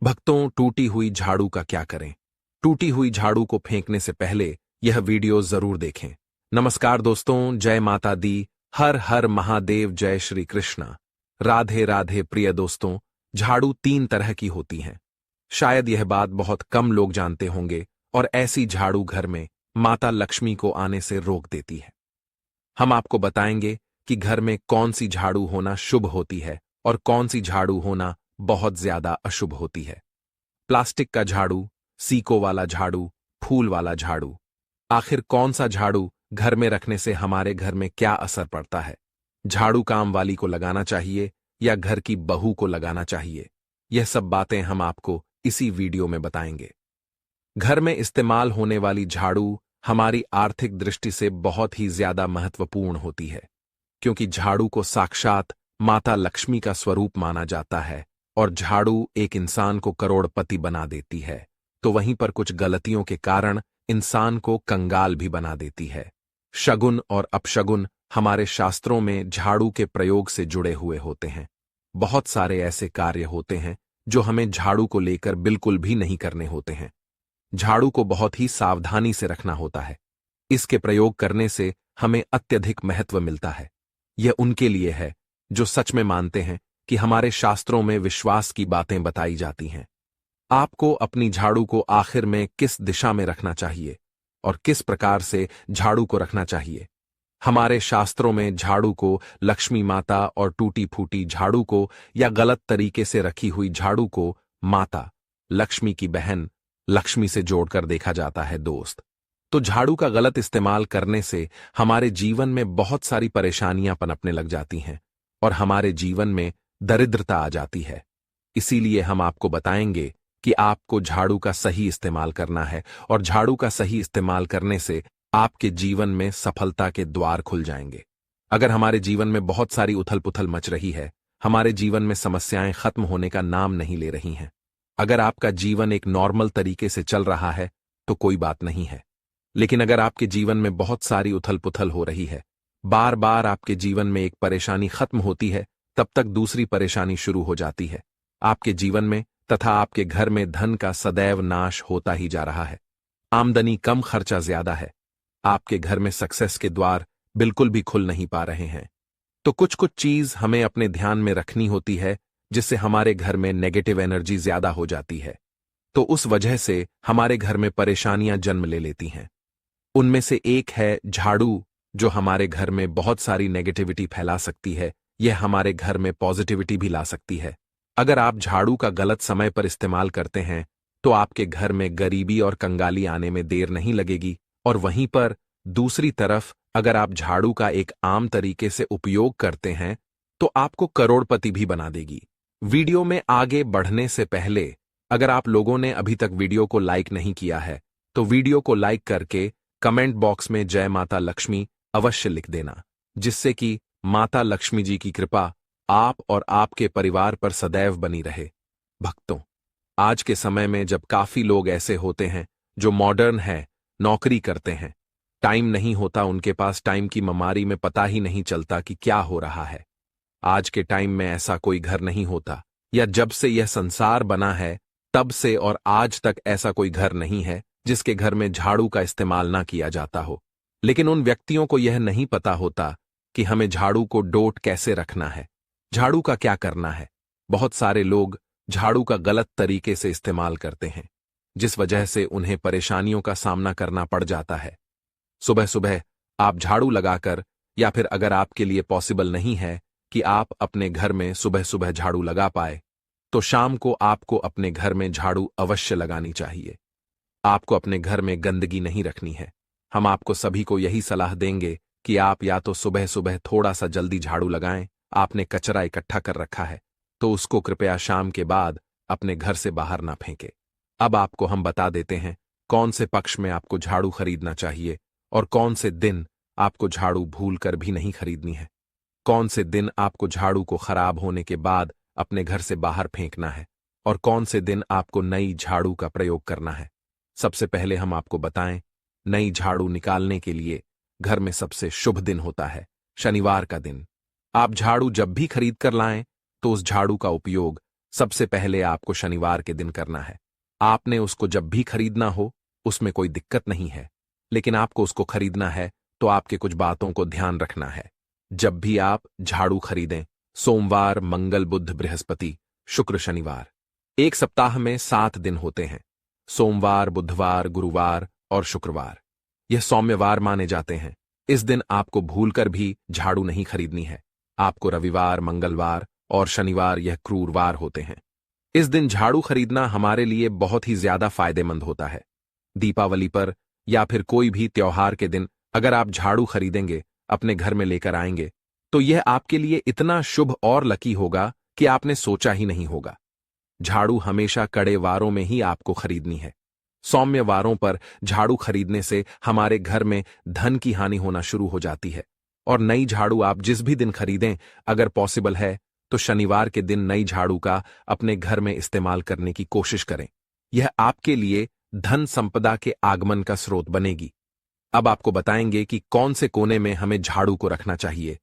भक्तों, टूटी हुई झाड़ू का क्या करें? टूटी हुई झाड़ू को फेंकने से पहले यह वीडियो जरूर देखें। नमस्कार दोस्तों, जय माता दी, हर हर महादेव, जय श्री कृष्णा। राधे राधे प्रिय दोस्तों। झाड़ू 3 तरह की होती हैं। शायद यह बात बहुत कम लोग जानते होंगे और ऐसी झाड़ू घर में माता लक्ष्मी को आने से रोक देती है। हम आपको बताएंगे कि घर में कौन सी झाड़ू होना शुभ होती है और कौन सी झाड़ू होना बहुत ज्यादा अशुभ होती है। प्लास्टिक का झाड़ू, सीको वाला झाड़ू, फूल वाला झाड़ू, आखिर कौन सा झाड़ू घर में रखने से हमारे घर में क्या असर पड़ता है? झाड़ू काम वाली को लगाना चाहिए या घर की बहू को लगाना चाहिए? यह सब बातें हम आपको इसी वीडियो में बताएंगे। घर में इस्तेमाल होने वाली झाड़ू हमारी आर्थिक दृष्टि से बहुत ही ज्यादा महत्वपूर्ण होती है, क्योंकि झाड़ू को साक्षात माता लक्ष्मी का स्वरूप माना जाता है और झाड़ू एक इंसान को करोड़पति बना देती है, तो वहीं पर कुछ गलतियों के कारण इंसान को कंगाल भी बना देती है। शगुन और अपशगुन हमारे शास्त्रों में झाड़ू के प्रयोग से जुड़े हुए होते हैं। बहुत सारे ऐसे कार्य होते हैं जो हमें झाड़ू को लेकर बिल्कुल भी नहीं करने होते हैं। झाड़ू को बहुत ही सावधानी से रखना होता है। इसके प्रयोग करने से हमें अत्यधिक महत्व मिलता है। यह उनके लिए है जो सच में मानते हैं कि हमारे शास्त्रों में विश्वास की बातें बताई जाती हैं। आपको अपनी झाड़ू को आखिर में किस दिशा में रखना चाहिए और किस प्रकार से झाड़ू को रखना चाहिए? हमारे शास्त्रों में झाड़ू को लक्ष्मी माता और टूटी फूटी झाड़ू को या गलत तरीके से रखी हुई झाड़ू को माता लक्ष्मी की बहन लक्ष्मी से जोड़कर देखा जाता है दोस्त। तो झाड़ू का गलत इस्तेमाल करने से हमारे जीवन में बहुत सारी परेशानियां पनपने लग जाती हैं और हमारे जीवन में दरिद्रता आ जाती है। इसीलिए हम आपको बताएंगे कि आपको झाड़ू का सही इस्तेमाल करना है और झाड़ू का सही इस्तेमाल करने से आपके जीवन में सफलता के द्वार खुल जाएंगे। अगर हमारे जीवन में बहुत सारी उथल पुथल मच रही है, हमारे जीवन में समस्याएं खत्म होने का नाम नहीं ले रही हैं, अगर आपका जीवन एक नॉर्मल तरीके से चल रहा है तो कोई बात नहीं है। लेकिन अगर आपके जीवन में बहुत सारी उथल पुथल हो रही है, बार बार आपके जीवन में एक परेशानी खत्म होती है, तब तक दूसरी परेशानी शुरू हो जाती है। आपके जीवन में तथा आपके घर में धन का सदैव नाश होता ही जा रहा है। आमदनी कम, खर्चा ज्यादा है। आपके घर में सक्सेस के द्वार बिल्कुल भी खुल नहीं पा रहे हैं। तो कुछ कुछ चीज हमें अपने ध्यान में रखनी होती है, जिससे हमारे घर में नेगेटिव एनर्जी ज्यादा हो जाती है, तो उस वजह से हमारे घर में परेशानियां जन्म ले लेती हैं। उनमें से एक है झाड़ू, जो हमारे घर में बहुत सारी नेगेटिविटी फैला सकती है। यह हमारे घर में पॉजिटिविटी भी ला सकती है। अगर आप झाड़ू का गलत समय पर इस्तेमाल करते हैं तो आपके घर में गरीबी और कंगाली आने में देर नहीं लगेगी, और वहीं पर दूसरी तरफ अगर आप झाड़ू का एक आम तरीके से उपयोग करते हैं तो आपको करोड़पति भी बना देगी। वीडियो में आगे बढ़ने से पहले अगर आप लोगों ने अभी तक वीडियो को लाइक नहीं किया है तो वीडियो को लाइक करके कमेंट बॉक्स में जय माता लक्ष्मी अवश्य लिख देना, जिससे कि माता लक्ष्मी जी की कृपा आप और आपके परिवार पर सदैव बनी रहे। भक्तों, आज के समय में जब काफी लोग ऐसे होते हैं जो मॉडर्न है, नौकरी करते हैं, टाइम नहीं होता उनके पास, टाइम की ममारी में पता ही नहीं चलता कि क्या हो रहा है। आज के टाइम में ऐसा कोई घर नहीं होता, या जब से यह संसार बना है तब से और आज तक ऐसा कोई घर नहीं है जिसके घर में झाड़ू का इस्तेमाल ना किया जाता हो। लेकिन उन व्यक्तियों को यह नहीं पता होता कि हमें झाड़ू को डोट कैसे रखना है, झाड़ू का क्या करना है। बहुत सारे लोग झाड़ू का गलत तरीके से इस्तेमाल करते हैं, जिस वजह से उन्हें परेशानियों का सामना करना पड़ जाता है। सुबह सुबह आप झाड़ू लगाकर, या फिर अगर आपके लिए पॉसिबल नहीं है कि आप अपने घर में सुबह सुबह झाड़ू लगा पाए, तो शाम को आपको अपने घर में झाड़ू अवश्य लगानी चाहिए। आपको अपने घर में गंदगी नहीं रखनी है। हम आपको सभी को यही सलाह देंगे कि आप या तो सुबह सुबह थोड़ा सा जल्दी झाड़ू लगाएं। आपने कचरा इकट्ठा कर रखा है तो उसको कृपया शाम के बाद अपने घर से बाहर ना फेंके। अब आपको हम बता देते हैं कौन से पक्ष में आपको झाड़ू खरीदना चाहिए और कौन से दिन आपको झाड़ू भूल कर भी नहीं खरीदनी है। कौन से दिन आपको झाड़ू को खराब होने के बाद अपने घर से बाहर फेंकना है और कौन से दिन आपको नई झाड़ू का प्रयोग करना है। सबसे पहले हम आपको बताएं, नई झाड़ू निकालने के लिए घर में सबसे शुभ दिन होता है शनिवार का दिन। आप झाड़ू जब भी खरीद कर लाएं तो उस झाड़ू का उपयोग सबसे पहले आपको शनिवार के दिन करना है। आपने उसको जब भी खरीदना हो, उसमें कोई दिक्कत नहीं है, लेकिन आपको उसको खरीदना है तो आपके कुछ बातों को ध्यान रखना है। जब भी आप झाड़ू खरीदें, सोमवार, मंगल, बुध, बृहस्पति, शुक्र, शनिवार, एक सप्ताह में 7 दिन होते हैं। सोमवार, बुधवार, गुरुवार और शुक्रवार यह सौम्यवार माने जाते हैं। इस दिन आपको भूलकर भी झाड़ू नहीं खरीदनी है। आपको रविवार, मंगलवार और शनिवार यह क्रूरवार होते हैं। इस दिन झाड़ू खरीदना हमारे लिए बहुत ही ज्यादा फायदेमंद होता है। दीपावली पर या फिर कोई भी त्योहार के दिन अगर आप झाड़ू खरीदेंगे, अपने घर में लेकर आएंगे, तो यह आपके लिए इतना शुभ और लकी होगा कि आपने सोचा ही नहीं होगा। झाड़ू हमेशा कड़े वारों में ही आपको खरीदनी है। सौम्य वारों पर झाड़ू खरीदने से हमारे घर में धन की हानि होना शुरू हो जाती है। और नई झाड़ू आप जिस भी दिन खरीदें, अगर पॉसिबल है तो शनिवार के दिन नई झाड़ू का अपने घर में इस्तेमाल करने की कोशिश करें। यह आपके लिए धन संपदा के आगमन का स्रोत बनेगी। अब आपको बताएंगे कि कौन से कोने में हमें झाड़ू को रखना चाहिए।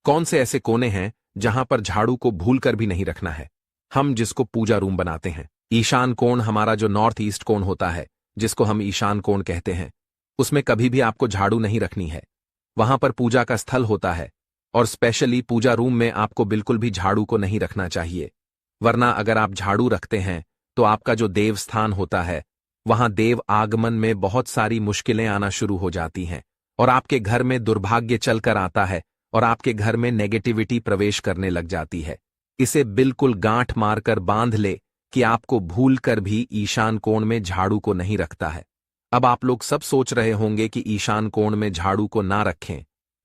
कौन से ऐसे कोने हैं जहां पर झाड़ू को भूलकर भी नहीं रखना है। हम जिसको पूजा रूम बनाते हैं, ईशान कोण हमारा जो नॉर्थ ईस्ट कोण होता है, जिसको हम ईशान कोण कहते हैं, उसमें कभी भी आपको झाड़ू नहीं रखनी है। वहां पर पूजा का स्थल होता है और स्पेशली पूजा रूम में आपको बिल्कुल भी झाड़ू को नहीं रखना चाहिए। वरना अगर आप झाड़ू रखते हैं तो आपका जो देव स्थान होता है, वहां देव आगमन में बहुत सारी मुश्किलें आना शुरू हो जाती हैं और आपके घर में दुर्भाग्य चलकर आता है और आपके घर में नेगेटिविटी प्रवेश करने लग जाती है। इसे बिल्कुल गांठ मारकर बांध ले कि आपको भूलकर भी ईशान कोण में झाड़ू को नहीं रखता है। अब आप लोग सब सोच रहे होंगे कि ईशान कोण में झाड़ू को ना रखें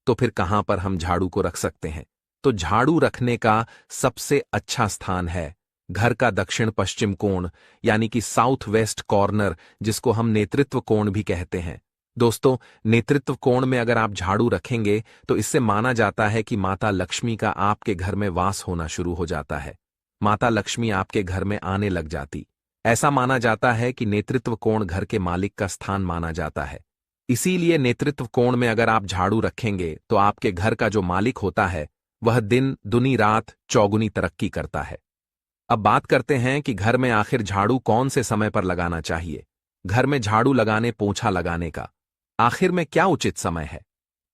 तो फिर कहां पर हम झाड़ू को रख सकते हैं। तो झाड़ू रखने का सबसे अच्छा स्थान है घर का दक्षिण पश्चिम कोण, यानी कि साउथ वेस्ट कॉर्नर, जिसको हम नेतृत्व कोण भी कहते हैं। दोस्तों, नेतृत्व कोण में अगर आप झाड़ू रखेंगे तो इससे माना जाता है कि माता लक्ष्मी का आपके घर में वास होना शुरू हो जाता है। माता लक्ष्मी आपके घर में आने लग जाती। ऐसा माना जाता है कि नेतृत्व कोण घर के मालिक का स्थान माना जाता है। इसीलिए नेतृत्व कोण में अगर आप झाड़ू रखेंगे तो आपके घर का जो मालिक होता है वह दिन दुनी रात चौगुनी तरक्की करता है। अब बात करते हैं कि घर में आखिर झाड़ू कौन से समय पर लगाना चाहिए। घर में झाड़ू लगाने, पोंछा लगाने का आखिर में क्या उचित समय है।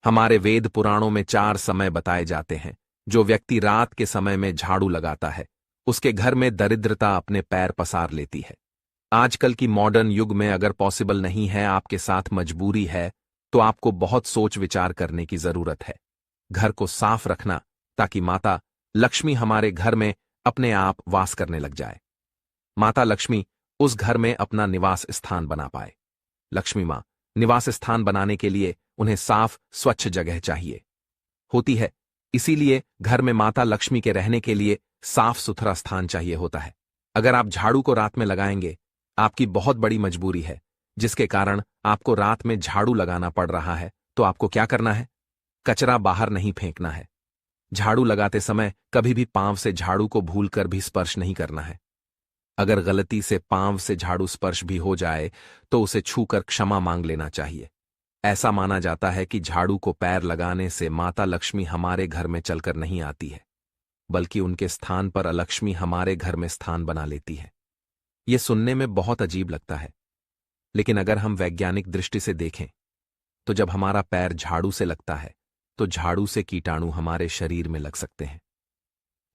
हमारे वेद पुराणों में 4 समय बताए जाते हैं। जो व्यक्ति रात के समय में झाड़ू लगाता है उसके घर में दरिद्रता अपने पैर पसार लेती है। आजकल की मॉडर्न युग में अगर पॉसिबल नहीं है, आपके साथ मजबूरी है, तो आपको बहुत सोच विचार करने की जरूरत है। घर को साफ रखना ताकि माता लक्ष्मी हमारे घर में अपने आप वास करने लग जाए। माता लक्ष्मी उस घर में अपना निवास स्थान बना पाए। लक्ष्मी मां निवास स्थान बनाने के लिए उन्हें साफ स्वच्छ जगह चाहिए होती है। इसीलिए घर में माता लक्ष्मी के रहने के लिए साफ सुथरा स्थान चाहिए होता है। अगर आप झाड़ू को रात में लगाएंगे, आपकी बहुत बड़ी मजबूरी है जिसके कारण आपको रात में झाड़ू लगाना पड़ रहा है, तो आपको क्या करना है? कचरा बाहर नहीं फेंकना है। झाड़ू लगाते समय कभी भी पांव से झाड़ू को भूलकर भी स्पर्श नहीं करना है। अगर गलती से पांव से झाड़ू स्पर्श भी हो जाए तो उसे छूकर क्षमा मांग लेना चाहिए। ऐसा माना जाता है कि झाड़ू को पैर लगाने से माता लक्ष्मी हमारे घर में चलकर नहीं आती है, बल्कि उनके स्थान पर अलक्ष्मी हमारे घर में स्थान बना लेती है। यह सुनने में बहुत अजीब लगता है, लेकिन अगर हम वैज्ञानिक दृष्टि से देखें तो जब हमारा पैर झाड़ू से लगता है तो झाड़ू से कीटाणु हमारे शरीर में लग सकते हैं।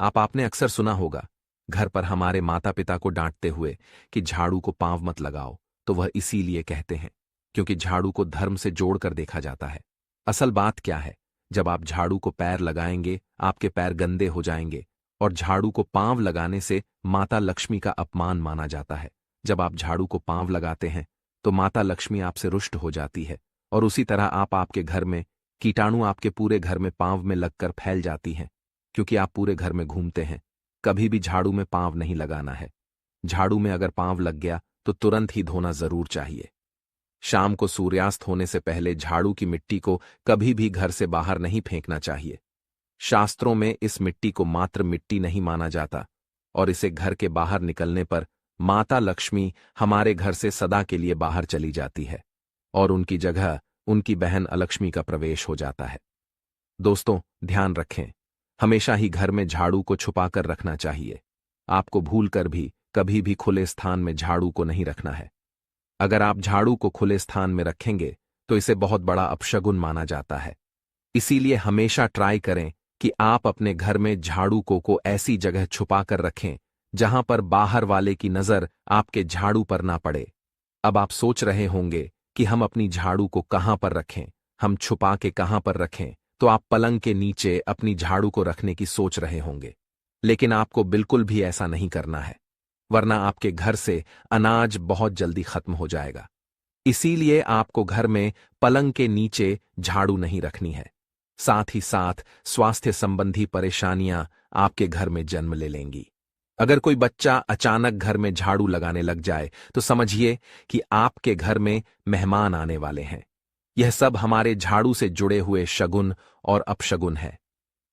आपने अक्सर सुना होगा घर पर हमारे माता पिता को डांटते हुए कि झाड़ू को पांव मत लगाओ, तो वह इसीलिए कहते हैं क्योंकि झाड़ू को धर्म से जोड़कर देखा जाता है। असल बात क्या है, जब आप झाड़ू को पैर लगाएंगे आपके पैर गंदे हो जाएंगे और झाड़ू को पांव लगाने से माता लक्ष्मी का अपमान माना जाता है। जब आप झाड़ू को पांव लगाते हैं तो माता लक्ष्मी आपसे रुष्ट हो जाती है और उसी तरह आपके घर में कीटाणु आपके पूरे घर में पांव में लगकर फैल जाती हैं, क्योंकि आप पूरे घर में घूमते हैं। कभी भी झाड़ू में पांव नहीं लगाना है। झाड़ू में अगर पांव लग गया तो तुरंत ही धोना जरूर चाहिए। शाम को सूर्यास्त होने से पहले झाड़ू की मिट्टी को कभी भी घर से बाहर नहीं फेंकना चाहिए। शास्त्रों में इस मिट्टी को मात्र मिट्टी नहीं माना जाता और इसे घर के बाहर निकलने पर माता लक्ष्मी हमारे घर से सदा के लिए बाहर चली जाती है और उनकी जगह उनकी बहन अलक्ष्मी का प्रवेश हो जाता है। दोस्तों, ध्यान रखें, हमेशा ही घर में झाड़ू को छुपाकर रखना चाहिए। आपको भूलकर भी कभी भी खुले स्थान में झाड़ू को नहीं रखना है। अगर आप झाड़ू को खुले स्थान में रखेंगे तो इसे बहुत बड़ा अपशगुन माना जाता है। इसीलिए हमेशा ट्राई करें कि आप अपने घर में झाड़ू को ऐसी जगह छुपा कर रखें जहां पर बाहर वाले की नजर आपके झाड़ू पर ना पड़े। अब आप सोच रहे होंगे कि हम अपनी झाड़ू को कहां पर रखें, हम छुपा के कहां पर रखें, तो आप पलंग के नीचे अपनी झाड़ू को रखने की सोच रहे होंगे। लेकिन आपको बिल्कुल भी ऐसा नहीं करना है, वरना आपके घर से अनाज बहुत जल्दी खत्म हो जाएगा। इसीलिए आपको घर में पलंग के नीचे झाड़ू नहीं रखनी है। साथ ही साथ स्वास्थ्य संबंधी परेशानियां आपके घर में जन्म ले लेंगी। अगर कोई बच्चा अचानक घर में झाड़ू लगाने लग जाए तो समझिए कि आपके घर में मेहमान आने वाले हैं। यह सब हमारे झाड़ू से जुड़े हुए शगुन और अपशगुन है।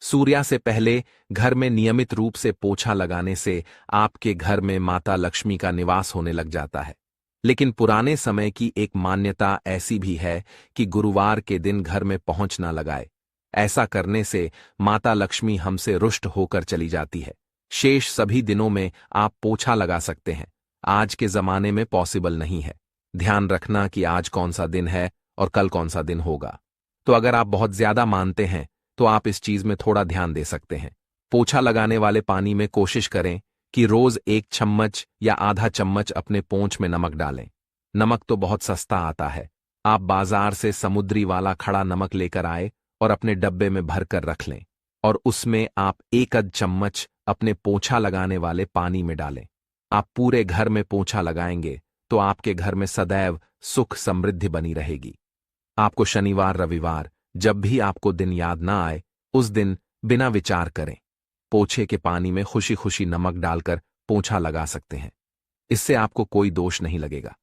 सूर्या से पहले घर में नियमित रूप से पोछा लगाने से आपके घर में माता लक्ष्मी का निवास होने लग जाता है। लेकिन पुराने समय की एक मान्यता ऐसी भी है कि गुरुवार के दिन घर में पहुंच ना लगाए। ऐसा करने से माता लक्ष्मी हमसे रुष्ट होकर चली जाती है। शेष सभी दिनों में आप पोछा लगा सकते हैं। आज के जमाने में पॉसिबल नहीं है। ध्यान रखना कि आज कौन सा दिन है और कल कौन सा दिन होगा। तो अगर आप बहुत ज्यादा मानते हैं तो आप इस चीज में थोड़ा ध्यान दे सकते हैं। पोछा लगाने वाले पानी में कोशिश करें कि रोज 1 चम्मच या आधा चम्मच अपने पोंछ में नमक डालें। नमक तो बहुत सस्ता आता है। आप बाजार से समुद्री वाला खड़ा नमक लेकर आए और अपने डब्बे में भर कर रख लें और उसमें आप 1 चम्मच अपने पोछा लगाने वाले पानी में डालें। आप पूरे घर में पोछा लगाएंगे तो आपके घर में सदैव सुख समृद्धि बनी रहेगी। आपको शनिवार रविवार जब भी आपको दिन याद ना आए, उस दिन बिना विचार करें पोछे के पानी में खुशी खुशी नमक डालकर पोछा लगा सकते हैं। इससे आपको कोई दोष नहीं लगेगा।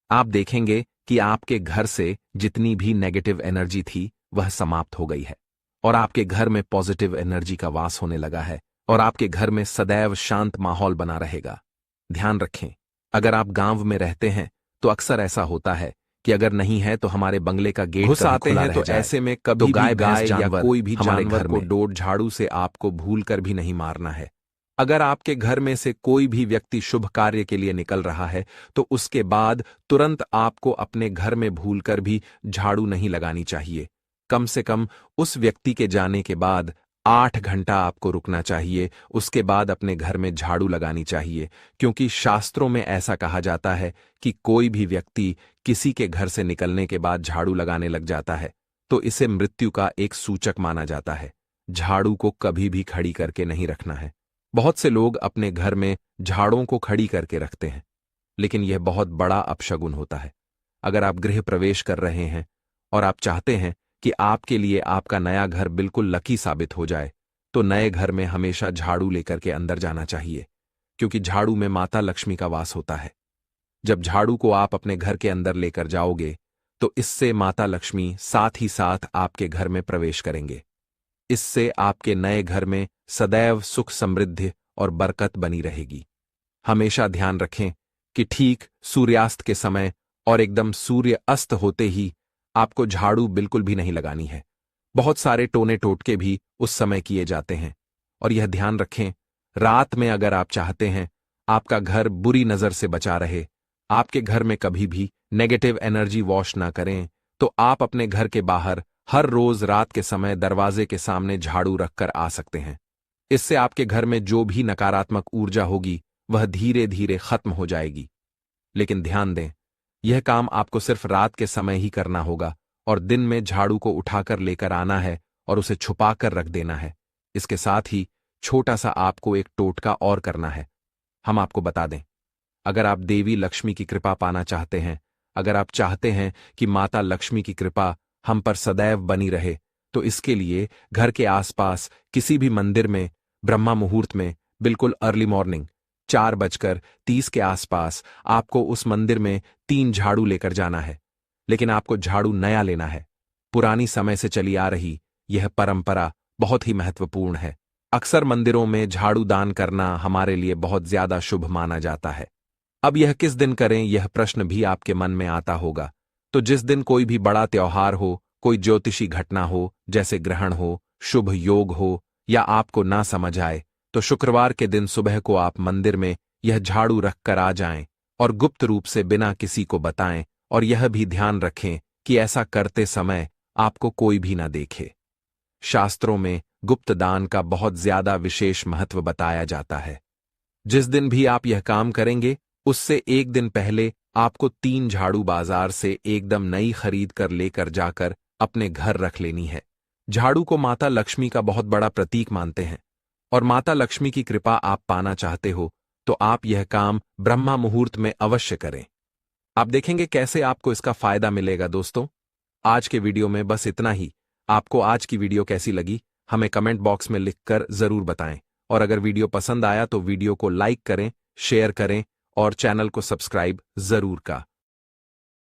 आप देखेंगे कि आपके घर से जितनी भी नेगेटिव एनर्जी थी वह समाप्त हो गई है और आपके घर में पॉजिटिव एनर्जी का वास होने लगा है और आपके घर में सदैव शांत माहौल बना रहेगा। ध्यान रखें, अगर आप गांव में रहते हैं तो अक्सर ऐसा होता है कि अगर नहीं है तो हमारे बंगले का गेट घुस आते हैं तो ऐसे में कभी तो गाय गाय या कोई भी हमारे जानवर घर को में डोर झाड़ू से आपको भूल कर भी नहीं मारना है। अगर आपके घर में से कोई भी व्यक्ति शुभ कार्य के लिए निकल रहा है तो उसके बाद तुरंत आपको अपने घर में भूलकर भी झाड़ू नहीं लगानी चाहिए। कम से कम उस व्यक्ति के जाने के बाद 8 घंटा आपको रुकना चाहिए, उसके बाद अपने घर में झाड़ू लगानी चाहिए। क्योंकि शास्त्रों में ऐसा कहा जाता है कि कोई भी व्यक्ति किसी के घर से निकलने के बाद झाड़ू लगाने लग जाता है तो इसे मृत्यु का एक सूचक माना जाता है। झाड़ू को कभी भी खड़ी करके नहीं रखना है। बहुत से लोग अपने घर में झाड़ों को खड़ी करके रखते हैं, लेकिन यह बहुत बड़ा अपशगुन होता है। अगर आप गृह प्रवेश कर रहे हैं और आप चाहते हैं कि आपके लिए आपका नया घर बिल्कुल लकी साबित हो जाए तो नए घर में हमेशा झाड़ू लेकर के अंदर जाना चाहिए, क्योंकि झाड़ू में माता लक्ष्मी का वास होता है। जब झाड़ू को आप अपने घर के अंदर लेकर जाओगे तो इससे माता लक्ष्मी साथ ही साथ आपके घर में प्रवेश करेंगे। इससे आपके नए घर में सदैव सुख समृद्धि और बरकत बनी रहेगी। हमेशा ध्यान रखें कि ठीक सूर्यास्त के समय और एकदम सूर्य अस्त होते ही आपको झाड़ू बिल्कुल भी नहीं लगानी है। बहुत सारे टोने टोटके भी उस समय किए जाते हैं। और यह ध्यान रखें, रात में अगर आप चाहते हैं आपका घर बुरी नजर से बचा रहे, आपके घर में कभी भी नेगेटिव एनर्जी वॉश ना करें, तो आप अपने घर के बाहर हर रोज रात के समय दरवाजे के सामने झाड़ू रखकर आ सकते हैं। इससे आपके घर में जो भी नकारात्मक ऊर्जा होगी वह धीरे धीरे खत्म हो जाएगी। लेकिन ध्यान दें, यह काम आपको सिर्फ रात के समय ही करना होगा और दिन में झाड़ू को उठाकर लेकर आना है और उसे छुपाकर रख देना है। इसके साथ ही छोटा सा आपको एक टोटका और करना है। हम आपको बता दें, अगर आप देवी लक्ष्मी की कृपा पाना चाहते हैं, अगर आप चाहते हैं कि माता लक्ष्मी की कृपा हम पर सदैव बनी रहे, तो इसके लिए घर के आसपास किसी भी मंदिर में ब्रह्मा मुहूर्त में बिल्कुल अर्ली मॉर्निंग 4:30 के आसपास आपको उस मंदिर में 3 झाड़ू लेकर जाना है। लेकिन आपको झाड़ू नया लेना है। पुरानी समय से चली आ रही यह परंपरा बहुत ही महत्वपूर्ण है। अक्सर मंदिरों में झाड़ू दान करना हमारे लिए बहुत ज्यादा शुभ माना जाता है। अब यह किस दिन करें, यह प्रश्न भी आपके मन में आता होगा। तो जिस दिन कोई भी बड़ा त्योहार हो, कोई ज्योतिषी घटना हो, जैसे ग्रहण हो, शुभ योग हो, या आपको ना समझ आए, तो शुक्रवार के दिन सुबह को आप मंदिर में यह झाड़ू रख कर आ जाएं और गुप्त रूप से बिना किसी को बताएं, और यह भी ध्यान रखें कि ऐसा करते समय आपको कोई भी ना देखे। शास्त्रों में गुप्त दान का बहुत ज्यादा विशेष महत्व बताया जाता है। जिस दिन भी आप यह काम करेंगे उससे एक दिन पहले आपको 3 झाड़ू बाजार से एकदम नई खरीद कर लेकर जाकर अपने घर रख लेनी है। झाड़ू को माता लक्ष्मी का बहुत बड़ा प्रतीक मानते हैं, और माता लक्ष्मी की कृपा आप पाना चाहते हो तो आप यह काम ब्रह्मा मुहूर्त में अवश्य करें। आप देखेंगे कैसे आपको इसका फायदा मिलेगा। दोस्तों, आज के वीडियो में बस इतना ही। आपको आज की वीडियो कैसी लगी हमें कमेंट बॉक्स में लिखकर जरूर बताएं, और अगर वीडियो पसंद आया तो वीडियो को लाइक करें, शेयर करें और चैनल को सब्सक्राइब जरूर का।